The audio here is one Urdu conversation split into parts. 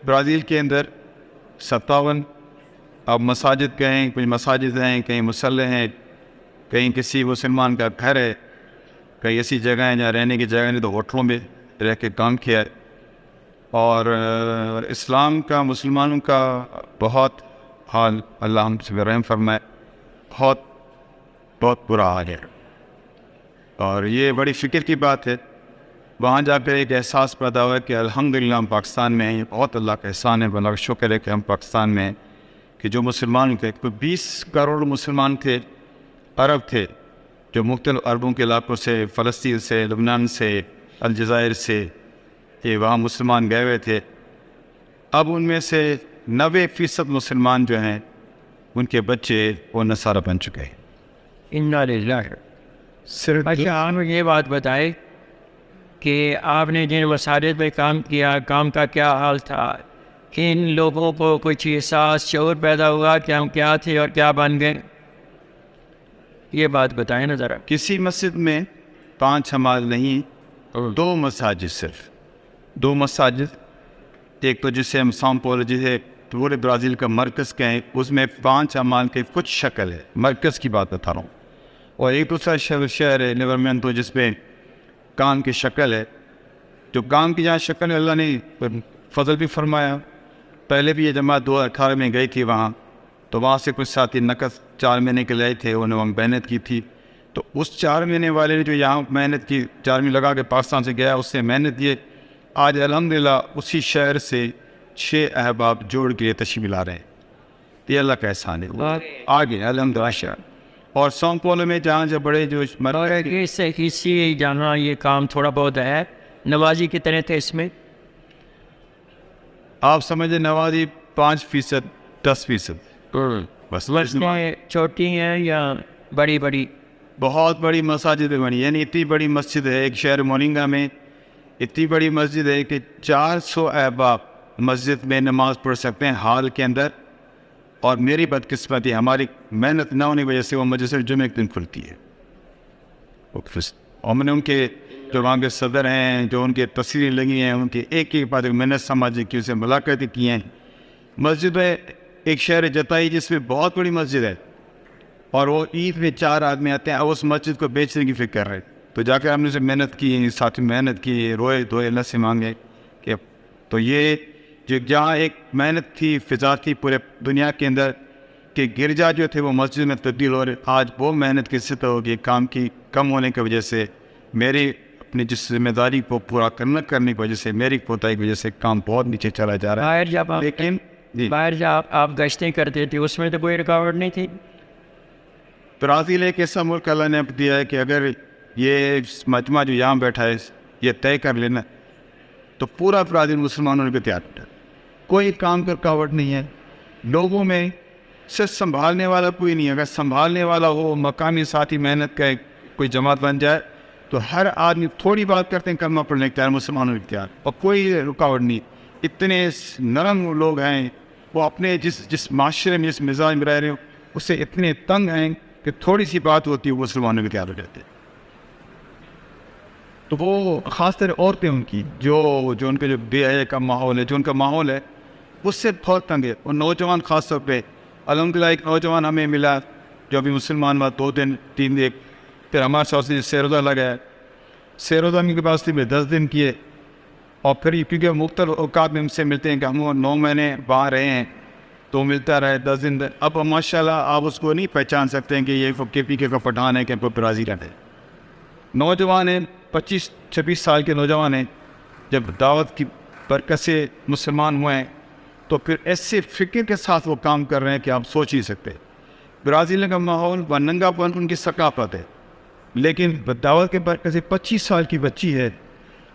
برازیل کے اندر 57 اب مساجد کہیں کچھ مساجد ہیں، کہیں مسلح ہیں، کہیں کسی مسلمان کا گھر ہے، کئی ایسی جگہ ہیں جہاں رہنے کی جگہ نہیں تو ہوٹلوں میں رہ کے کام کیا ہے. اور اسلام کا مسلمانوں کا بہت حال اللہ ہم سے رحم فرمائے، بہت بہت برا حال ہے. اور یہ بڑی فکر کی بات ہے. وہاں جا کر ایک احساس پیدا ہوا کہ الحمدللہ ہم پاکستان میں ہیں. یہ بہت اللہ کا احسان ہے، اللہ کا شکر ہے کہ ہم پاکستان میں ہیں، کہ جو مسلمان تھے، کوئی 20 کروڑ مسلمان تھے، عرب تھے، جو مختلف عربوں کے علاقوں سے، فلسطین سے، لبنان سے، الجزائر سے، یہ وہاں مسلمان گئے ہوئے تھے. اب ان میں سے 90% مسلمان جو ہیں ان کے بچے وہ نصارہ بن چکے ہیں. انا للہ. صرف اچھا، آپ یہ بات بتائیں کہ آپ نے جن مساجد میں کام کیا، کام کا کیا حال تھا؟ ان لوگوں کو کچھ احساس شعور پیدا ہوا کہ ہم کیا تھے اور کیا بن گئے؟ یہ بات بتائیں نا ذرا. کسی مسجد میں 5 حمال نہیں، 2 مساجد، صرف 2 مساجد. ایک تو جسے ہم ساؤ پولو، جسے پورے برازیل کا مرکز کہیں، اس میں 5 حمال کے کچھ شکل ہے، مرکز کی بات بتا رہا ہوں. اور ایک دوسرا شہر ہے لیورمنٹو، جس میں کام کی شکل ہے. جو کام کی جہاں شکل ہے، اللہ نے فضل بھی فرمایا. پہلے بھی یہ جماعت 2018 میں گئی تھی وہاں، تو وہاں سے کچھ ساتھی نقص 4 مہینے کے لائے تھے، انہوں نے وہاں محنت کی تھی. تو اس 4 مہینے والے نے جو یہاں محنت کی، 4 مہینے لگا کے پاکستان سے گیا، اس سے محنت کی. آج الحمدللہ اسی شہر سے 6 احباب جوڑ کے تشریف لا رہے ہیں. یہ اللہ کا احسان ہے. آگے الحمدللہ. اور ساؤ پولو میں جہاں جو بڑے جو کسی جانا یہ کام تھوڑا بہت ہے، نوازی کتنے تھے اس میں؟ آپ سمجھیں نوازی 5%، 10%، بس. چھوٹی ہیں یا بڑی بڑی؟ بہت بڑی مساجد بنی، یعنی اتنی بڑی مسجد ہے. ایک شہر موننگا میں اتنی بڑی مسجد ہے کہ 400 احباب مسجد میں نماز پڑھ سکتے ہیں ہال کے اندر. اور میری بدقسمتی، ہماری محنت نہ ہونے کی وجہ سے وہ مسجد جمعہ کے دن کھلتی ہے. اور میں نے ان کے جو وہاں کے صدر ہیں، جو ان کے تصویریں لگی ہیں، ان کی ایک ایک بات محنت سماجی کی، اسے ملاقاتیں کی ہیں. مسجد ہے ایک شہر جتائی، جس میں بہت بڑی مسجد ہے، اور وہ عید میں 4 آدمی آتے ہیں. اب اس مسجد کو بیچنے کی فکر کر رہے. تو جا کر ہم نے اسے محنت کی، ساتھ میں محنت کی، روئے دھوئے، اللہ سے مانگے کہ تو یہ جو جہاں ایک محنت تھی، فضا تھی پورے دنیا کے اندر کہ گرجا جو تھے وہ مسجد میں تبدیل ہو رہے. آج وہ محنت کس سے ہوگی؟ کام کی کم ہونے کی وجہ سے، میری اپنی جس ذمہ داری کو پورا کرنے کی وجہ سے، میری کوتاہی کی وجہ سے کام بہت نیچے چلا جا رہا ہے. لیکن باہر جب آپ گشتیں کرتے تھے اس میں تو کوئی رکاوٹ نہیں تھی؟ برازیل ایک ایسا ملک اللہ نے دیا ہے کہ اگر یہ مجمع جو یہاں بیٹھا ہے یہ طے کر لینا تو پورا برازیل مسلمانوں کے تیار بیٹھا. کوئی کام کا رکاوٹ نہیں ہے. لوگوں میں صرف سنبھالنے والا کوئی نہیں ہے. اگر سنبھالنے والا ہو، مقامی ساتھی محنت کا کوئی جماعت بن جائے تو ہر آدمی تھوڑی بات کرتے ہیں کلمہ پڑھنے کے تیار، مسلمانوں کے تیار، اور کوئی رکاوٹ نہیں. اتنے نرم لوگ ہیں، وہ اپنے جس معاشرے میں، جس مزاج میں رہ رہے ہو، اس سے اتنے تنگ ہیں کہ تھوڑی سی بات ہوتی ہے وہ مسلمانوں کے تیار ہو جاتے ہیں. تو وہ خاص طور عورتیں ان کی جو ان کے جو بے حیا کا ماحول ہے، جو ان کا ماحول ہے، اس سے بہت تنگ ہے. اور نوجوان خاص طور پہ الحمدللہ ایک نوجوان ہمیں ملا جو ابھی مسلمان ہوا 2 دن 3 دن، پھر ہمارے ساتھ سیر روزہ لگا ہے. سیر روزہ کے پاس میں 10 دن کیے، اور پھر کیونکہ مختلف اوقات میں ہم سے ملتے ہیں کہ ہم 9 مہینے باہر رہے ہیں تو ملتا رہے 10 دن. اب ماشاء اللہ آپ اس کو نہیں پہچان سکتے ہیں کہ یہ کے پی کے کا پٹھان ہے کہ برازیل ہے. نوجوان ہیں، 25-26 سال کے نوجوان ہیں. جب دعوت کی برکت سے مسلمان ہوئے ہیں تو پھر ایسے فکر کے ساتھ وہ کام کر رہے ہیں کہ آپ سوچ ہی سکتے. برازیل کا ماحول و ننگا پن ان کی ثقافت ہے، لیکن دعوت کے برکت سے 25 سال کی بچی ہے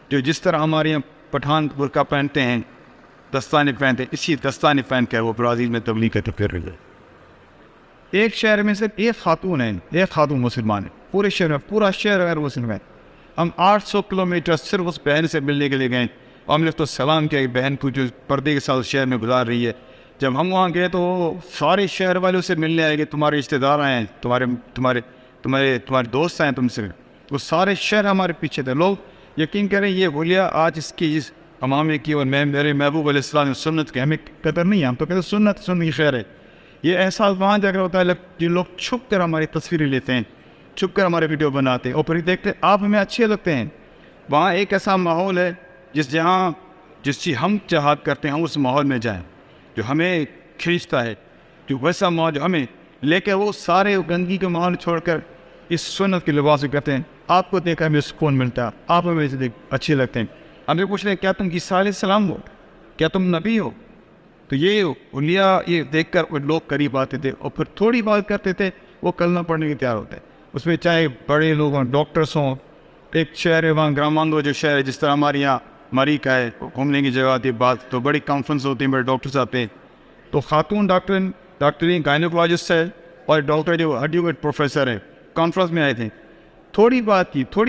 جو جس طرح ہمارے یہاں پٹھان برقع پہنتے ہیں، دستانے پہنتے ہیں، اسی دستانے پہن کر وہ برازیل میں تبلیغ کرتے پھر رہے. ایک شہر میں صرف ایک خاتون ہے، ایک خاتون مسلمان ہے پورے شہر میں. پورا شہر غیر مسلم ہے. ہم 800 کلومیٹر صرف اس بہن سے ملنے کے لیے گئے، اور ہم نے تو سلام کیا بہن کو جو پردے کے ساتھ شہر میں گزار رہی ہے. جب ہم وہاں گئے تو سارے شہر والوں سے ملنے آئے کہ تمہارے رشتے دار آئے ہیں، تمہارے دوست آئے ہیں تم سے. وہ سارے شہر ہمارے پیچھے تھے. لوگ یقین کریں یہ حلیہ آج اس کی امام کی اور میں میرے محبوب علیہ السلام نے سنت کی ہمیں قدر نہیں ہے. ہم تو کہتے ہیں سنت کی خیر ہے. یہ احساس وہاں جا کر ہوتا ہے جن لوگ چھپ کر ہماری تصویریں لیتے ہیں, چھپ کر ہمارے ویڈیو بناتے ہیں اور پھر دیکھتے ہیں آپ ہمیں اچھے لگتے ہیں. وہاں ایک ایسا ماحول ہے جس چیز ہم چاہت کرتے ہیں ہم اس ماحول میں جائیں, جو ہمیں کھینچتا ہے, جو ویسا ماحول جو ہمیں لے کے وہ سارے گندگی کے ماحول چھوڑ کر اس سنت کے لباس کو کرتے ہیں. آپ کو دیکھ کر ہمیں سکون ملتا ہے, آپ ہمیں اچھے لگتے ہیں. ہمیں پوچھ رہے ہیں کیا تم عیسیٰ علیہ السلام ہو, کیا تم نبی ہو؟ تو یہ اولیاء یہ دیکھ کر وہ لوگ قریب آتے تھے اور پھر تھوڑی بات کرتے تھے وہ کلمہ پڑھنے کے تیار ہوتے ہیں. اس میں چاہے بڑے لوگ ہوں, ڈاکٹرس ہوں. ایک شہر ہے وہاں گرامانگو جو شہر ہے, جس طرح ہمارے یہاں مری کا ہے, گھومنے کی جگہ آتی ہے بات, تو بڑی کانفرنس ہوتی ہیں, بڑے ڈاکٹرس آتے ہیں. تو خاتون ڈاکٹرین گائنیکولوجسٹ ہے اور ڈاکٹر جو ہڈیوں کے پروفیسر ہے کانفرنس میں آئے تھے. تھوڑی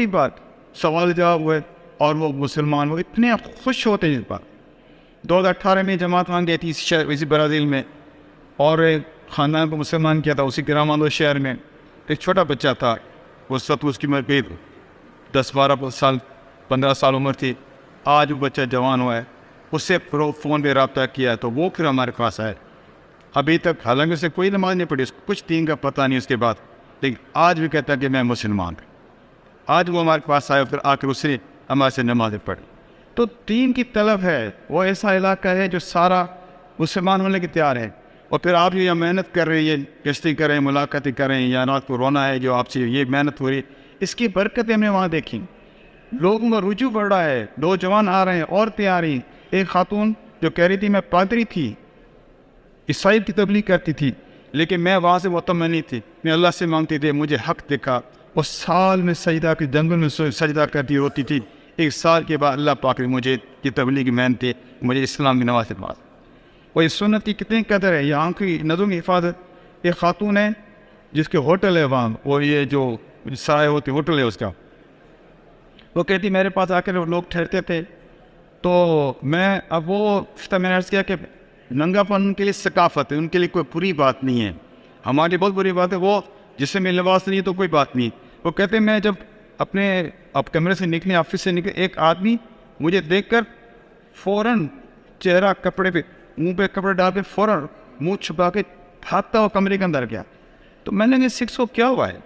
بات سوال جواب ہوئے اور وہ مسلمان وہ اتنے خوش ہوتے ہیں. اس بات 2018 میں جماعت وہاں گئی تھی اسی برازیل میں, اور خاندان کو مسلمان کیا تھا اسی گرامانگو شہر میں. ایک چھوٹا بچہ تھا, وہ سب اس کی عمر قریب 10-12 سال 15 سال عمر تھی. آج وہ بچہ جوان ہوا ہے, اس سے فون پہ رابطہ کیا تو وہ پھر ہمارے پاس آئے. ابھی تک حالانکہ اسے کوئی نماز نہیں پڑھی, اس کو کچھ دین کا پتہ نہیں اس کے بعد, لیکن آج بھی کہتا ہے کہ میں مسلمان ہوں. آج وہ ہمارے پاس آئے پھر آ کر اس نے ہمارے سے نمازیں پڑھی. تو دین کی طلب ہے, وہ ایسا علاقہ ہے جو سارا مسلمان ہونے کے تیار ہے. اور پھر آپ یہ محنت کر رہے ہیں, گشتی کریں, ملاقاتیں کریں, یا رات کو رونا ہے جو آپ سے یہ محنت ہو رہی ہے, اس کی برکتیں ہم نے وہاں دیکھیں. لوگوں کا رجوع بڑھ رہا ہے, نوجوان آ رہے ہیں, عورتیں آ رہی ہیں. ایک خاتون جو کہہ رہی تھی میں پادری تھی, عیسائی کی تبلیغ کرتی تھی, لیکن میں وہاں سے مطمئن نہیں تھی, میں اللہ سے مانگتی تھی, مجھے حق دکھا. اور سال میں سجدہ کے جنگل میں سجدہ کرتی ہوتی تھی. ایک سال کے بعد اللہ پاک نے مجھے یہ تبلیغ کی محنت دی, مجھے اسلام کی نواز سے بات. اور اس سنت کی کتنی قدر ہے, یہاں کی نظم کی حفاظت. ایک خاتون ہے جس کے ہوٹل ہے وہاں, وہ یہ جو سرائے ہوتی ہوٹل ہے اس کا, وہ کہتی میرے پاس آ کر لوگ ٹھہرتے تھے, تو میں اب میں نے عرض کیا کہ ننگا پن ان کے لیے ثقافت ہے, ان کے لیے کوئی بری بات نہیں ہے. ہماری بہت بری بات ہے وہ جس میں لباس نہیں ہے تو کوئی بات نہیں. وہ کہتے میں جب اب کمرے سے نکلے, آفس سے نکلے, ایک آدمی مجھے دیکھ کر فوراً چہرہ کپڑے پہ منہ پہ کپڑے ڈال کے فوراً منہ چھپا کے بھاگتا ہوا کمرے کے اندر گیا. تو میں نے کہا سکس کو کیا ہوا ہے,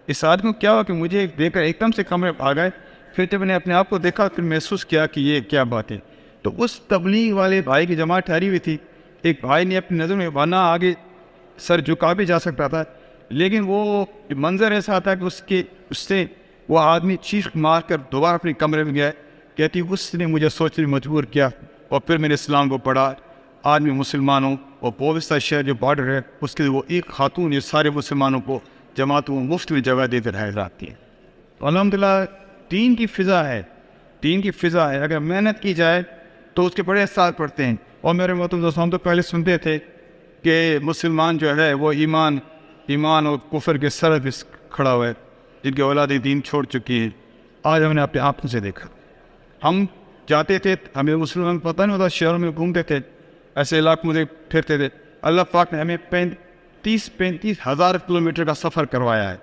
اس آدمی کو کیا ہوا کہ مجھے دیکھ کر ایک دم سے کمرے پہ آ گئے. پھر جب میں نے اپنے آپ کو دیکھا پھر محسوس کیا کہ یہ کیا بات ہے. تو اس تبلیغ والے بھائی کی جماعت ٹھہری ہوئی تھی. ایک بھائی نے اپنی نظر میں ورنہ آگے سر جھکا بھی جا سکتا تھا, لیکن وہ منظر ایسا تھا کہ اس سے وہ آدمی چیخ مار کر دوبارہ اپنے کمرے میں گیا. کہتی اس نے مجھے سوچنے مجبور کیا, اور پھر میں نے اسلام کو پڑھا. آج میں مسلمان ہوں, اور بوستہ شہر جو بارڈر ہے اس کے وہ ایک خاتون یہ سارے مسلمانوں کو جماعتوں کو مفت میں جگہ دیتے رہ جاتی ہے. الحمدللہ دین کی فضا ہے, دین کی فضا ہے. اگر محنت کی جائے تو اس کے بڑے اثرات پڑتے ہیں. اور میرے محترم دوستوں, ہم تو پہلے سنتے تھے کہ مسلمان جو ہے وہ ایمان اور کفر کے سر پہ کھڑا ہوا ہے, جن کے اولاد دین چھوڑ چکی ہے. آج ہم نے اپنے آنکھوں سے دیکھا. ہم جاتے تھے, ہمیں مسلمان پتہ نہیں ہوتا, شہروں میں گھومتے تھے, ایسے علاقوں میں پھرتے تھے. اللہ پاک نے ہمیں 35 ہزار کلومیٹر کا سفر کروایا ہے.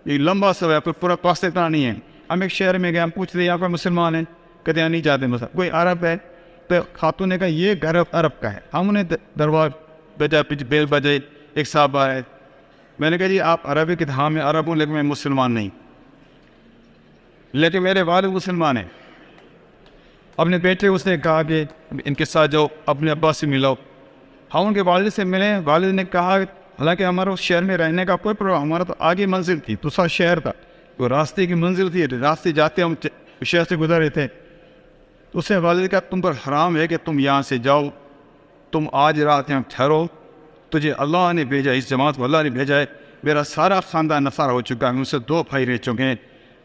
یہ لمبا سفر ہے, کوئی پورا پاس اتنا نہیں ہے. ہم ایک شہر میں گئے, ہم پوچھتے یہاں پر مسلمان ہیں, کہتے ہیں نہیں جاتے. مثلا کوئی عرب ہے تو خاتون نے کہا یہ گھر عرب کا ہے. ہم انہیں دربار بجا بیل بجے, ایک صاحب آئے. میں نے کہا جی آپ عرب ہے؟ کہ ہاں میں عرب ہوں لیکن میں مسلمان نہیں, لیکن میرے والد مسلمان ہیں. اپنے بیٹے اس نے کہا کہ ان کے ساتھ جاؤ, اپنے ابا سے ملاؤ. ہم ان کے والد سے ملے. والد نے کہا حالانکہ ہمارا اس شہر میں رہنے کا کوئی پروگرام, ہمارا تو آگے منزل تھی, دوسرا شہر تھا, تو راستے کی منزل تھی, راستے جاتے ہم شہر سے گزر رہے تھے. تو اس نے والد نے کہا تم پر حرام ہے کہ تم یہاں سے جاؤ, تم آج رات یہاں ٹھہرو, تجھے اللہ نے بھیجا, اس جماعت کو اللہ نے بھیجا ہے. میرا سارا خاندان نصارہ ہو چکا ہے, مجھ سے 2 بھائی رہ چکے ہیں,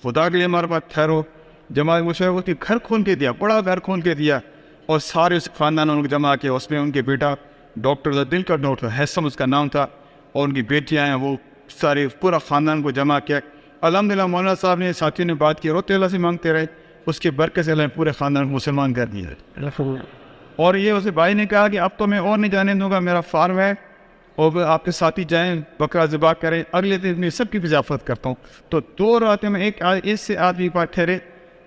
خدا کے لیے ہمارے پاس ٹھہرو. جماعت مشورہ کی گھر کھول کے دیا, بڑا گھر کھول کے دیا, اور سارے اس خاندان ان کو جمع کیا. اس میں ان کے بیٹا ڈاکٹر دل کا ڈاکٹر حسم اس کا نام تھا, اور ان کی بیٹیاں ہیں, وہ سارے پورا خاندان کو جمع کیا. الحمدللہ مولانا صاحب نے ساتھیوں نے بات کی, روتے اللہ سے مانگتے رہے, اس کے برکت سے اللہ نے پورے خاندان کو مسلمان کر دیا. اور یہ اسے بھائی نے کہا کہ اب تو میں اور نہیں جانے دوں گا, میرا فارم ہے اور آپ کے ساتھی جائیں بکرا ذبح کریں, اگلے دن میں سب کی ضیافت کرتا ہوں. تو 2 راتیں میں ایک اس سے آدمی پاس ٹھہرے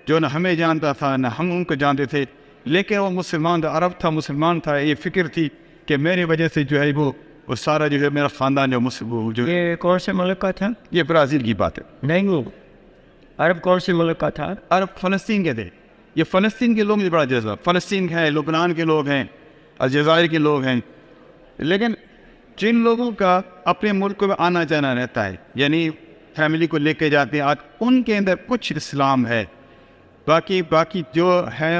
جو نہ ہمیں جانتا تھا نہ ہم ان کو جانتے تھے. لیکن وہ مسلمان تھا، عرب تھا، مسلمان تھا. یہ فکر تھی کہ میری وجہ سے جو ہے وہ سارا جو ہے میرا خاندان جو یہ کون سے ملک کا تھا؟ یہ برازیل کی بات ہے. نہیں، وہ عرب کون سے ملک کا تھا؟ عرب فلسطین کے تھے. یہ فلسطین کے لوگ مجھے بڑا جذبہ، فلسطین ہیں، لبنان کے لوگ ہیں، الجزائر کے لوگ ہیں. لیکن جن لوگوں کا اپنے ملک میں آنا جانا رہتا ہے، یعنی فیملی کو لے کے جاتے ہیں، آج ان کے اندر کچھ اسلام ہے. باقی جو ہے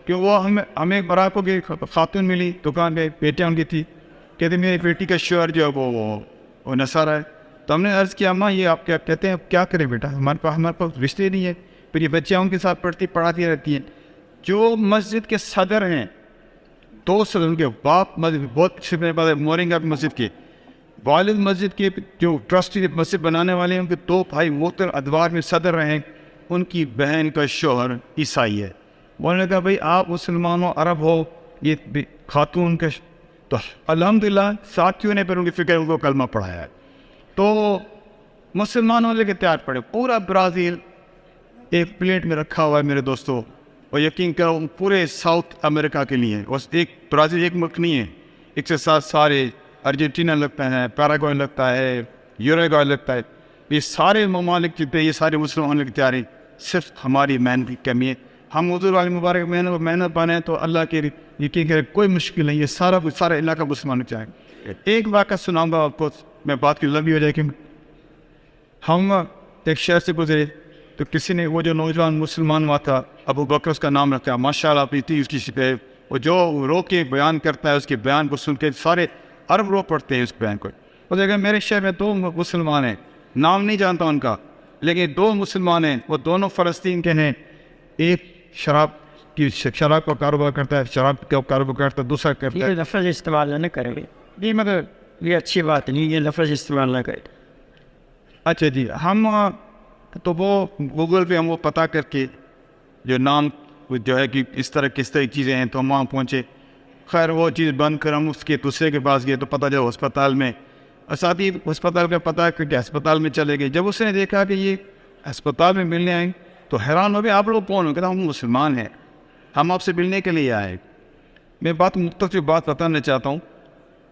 کہ وہ ہمیں براکوں کی خاتون ملی دکان پہ، بیٹیاں ان کی تھی، کہتے میری بیٹی کا شوہر جو ہے وہ نصارہ ہے. تو ہم نے عرض کیا اماں یہ آپ کیا کہتے ہیں، کیا کریں بیٹا، ہمارے پاس رشتے نہیں ہے. پھر یہ بچیاں ان کے ساتھ پڑھاتی رہتی ہیں. جو مسجد کے صدر ہیں، 2 سال ان کے باپ مسجد بہت مورنگا مسجد کے والد، مسجد کے جو ٹرسٹی مسجد بنانے والے ہیں، ان کے 2 بھائی محترم ادوار میں صدر رہے. ان کی بہن کا شوہر عیسائی ہے. انہوں نے کہا بھائی آپ مسلمان ہو، عرب ہو، یہ خاتون کا تو الحمدللہ ساتھیوں نے پھر ان کی فکر ان کو کلمہ پڑھایا ہے. تو مسلمان ہونے کے تیار پڑے. پورا برازیل ایک پلیٹ میں رکھا ہوا ہے میرے دوستوں، اور یقین کرو پورے ساؤتھ امریکہ کے لیے. بس برازیل ایک ملک نہیں ہے، ایک سے ساتھ سارے ارجنٹینا لگتا ہے، پیراگوئے لگتا ہے، یوروگوئے لگتا ہے. یہ سارے ممالک جتنے یہ سارے مسلمان ہونے کے تیار ہیں. صرف ہماری محنت کی کمی ہے. ہم حضور علی مبارک محنت بنائیں تو اللہ کے یقین کرے کوئی مشکل نہیں. یہ سارا علاقہ مسلمان چاہیں. ایک واقعہ سناؤں گا آپ کو، میں بات کی لمبی ہو جائے کہ ہم ایک شہر سے گزرے تو کسی نے وہ جو نوجوان مسلمان ہوا تھا ابو بکر اس کا نام رکھا، ماشاء اللہ اپنی تھی اس کی شکایت. وہ جو رو کے بیان کرتا ہے اس کے بیان کو سن کے سارے عرب رو پڑتے ہیں اس بیان کو. وہ دیکھا میرے شہر میں 2 مسلمان ہیں، نام نہیں جانتا ان کا، لیکن 2 مسلمان ہیں، وہ دونوں فلسطین کے ہیں. ایک شراب کا کاروبار کرتا ہے، شراب کا کاروبار کرتا ہے، دوسرا کرتا ہے. یہ لفظ استعمال نہ کریں جی، مگر یہ اچھی بات نہیں، یہ لفظ استعمال نہ کریں. اچھا جی، ہم تو وہ گوگل پہ ہم وہ پتہ کر کے جو نام جو ہے کہ کس طرح چیزیں ہیں تو ہم وہاں پہنچے. خیر وہ چیز بند کر ہم اس کے دوسرے کے پاس گئے تو پتہ چلا ہسپتال میں، ساتھ ہی ہسپتال کا پتہ کر کے ہسپتال میں چلے گئے. جب اس نے دیکھا کہ یہ ہسپتال میں ملنے آئیں تو حیران ہو گئے، آپ لوگ کون ہو؟ کہتا ہم مسلمان ہیں، ہم آپ سے ملنے کے لیے آئے. میں مختصر بات بتانا چاہتا ہوں.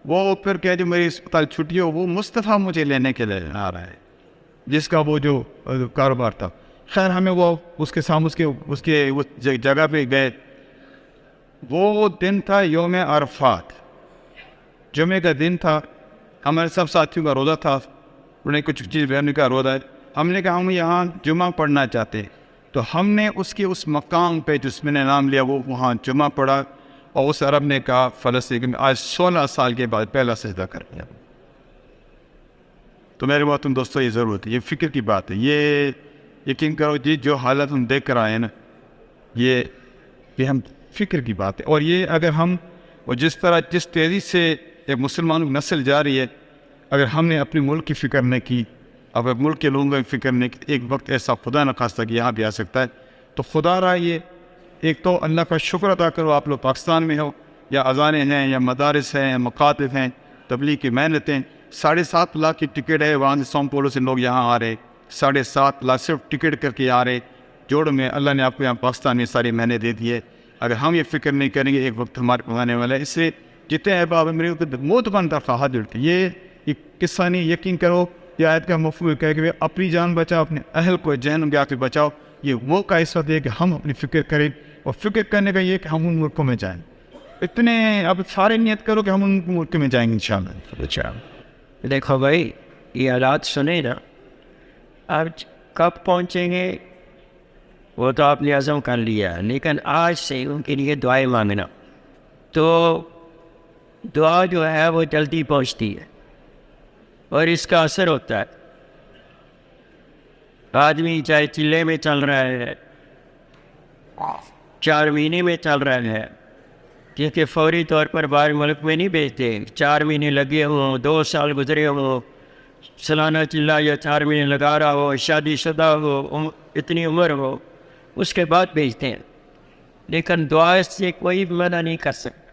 وہ پھر کہ جو میری اسپتال چھٹی ہو، وہ مصطفیٰ مجھے لینے کے لیے آ رہا ہے، جس کا وہ جو کاروبار تھا. خیر ہمیں وہ اس کے سامنے اس جگہ پہ گئے. وہ دن تھا یوم عرفات، جمعے کا دن تھا. ہمارے سب ساتھیوں کا روزہ تھا. انہوں نے کچھ چیز بیان کا روزہ ہے. ہم نے کہا ہم یہاں جمعہ پڑھنا چاہتے ہیں. تو ہم نے اس مقام پہ جس میں نے نام لیا وہ وہاں جمعہ پڑھا. اور اس عرب نے کہا فلسطین میں آج 16 سال کے بعد پہلا سجدہ کر لیا. تو میرے بات تم دوستوں یہ ضرورت ہے، یہ فکر کی بات ہے. یہ یقین کرو جی جو حالت ہم دیکھ کر آئے ہیں نا، یہ ہم فکر کی بات ہے. اور یہ اگر ہم جس تیزی سے ایک مسلمان نسل جا رہی ہے، اگر ہم نے اپنے ملک کی فکر نہیں کی، اگر ملک کے لوگوں کی فکر نہیں کی، ایک وقت ایسا خدا نہ خواستہ کہ یہاں بھی آ سکتا ہے. تو خدا رہا یہ ایک تو اللہ کا شکر ادا کرو، آپ لوگ پاکستان میں ہو، یا اذانیں ہیں، یا مدارس ہیں، یا مکاتب ہیں، تبلیغ کی محنتیں. 7.5 لاکھ کی ٹکٹ ہے وہاں سے، ساؤ پولو سے لوگ یہاں آ رہے. 7.5 لاکھ صرف ٹکٹ کر کے آ رہے. جوڑ میں اللہ نے آپ کو یہاں پاکستان میں ساری محنت دے دی ہے. اگر ہم یہ فکر نہیں کریں گے ایک وقت ہمارے پڑھانے والا ہے. اس سے جتنے احباب ہیں میرے موت بنتا ہاتھ جڑتے. یہ قصہ نہیں، یقین کرو یہ آیت کا مفہوم ہے کہ اپنی جان بچاؤ، اپنے اہل کو جہنم کے آتے بچاؤ. یہ وہ کا اس وقت ہے کہ ہم اپنی فکر کریں، اور فکر کرنے کا یہ کہ ہم ان ملکوں میں جائیں. اب سارے نیت کرو کہ ہم ان ملکوں میں جائیں گے انشاءاللہ. دیکھو بھائی یہ حالات سنے نا، اب کب پہنچیں گے وہ تو آپ نے عزم کر لیا، لیکن آج سے ان کے لیے دعائیں مانگنا. تو دعا جو ہے وہ جلدی پہنچتی ہے اور اس کا اثر ہوتا ہے. آدمی چاہے چلے میں چل رہا ہے، 4 مہینے میں چل رہا ہے، کیونکہ فوری طور پر باہر ملک میں نہیں بھیجتے. 4 مہینے لگے ہوں، 2 سال گزرے ہوں، سالانہ چلا یا 4 مہینے لگا رہا ہو، شادی شدہ ہو، اتنی عمر ہو، اس کے بعد بھیجتے ہیں. لیکن دعا سے کوئی منع نہیں کر سکتا.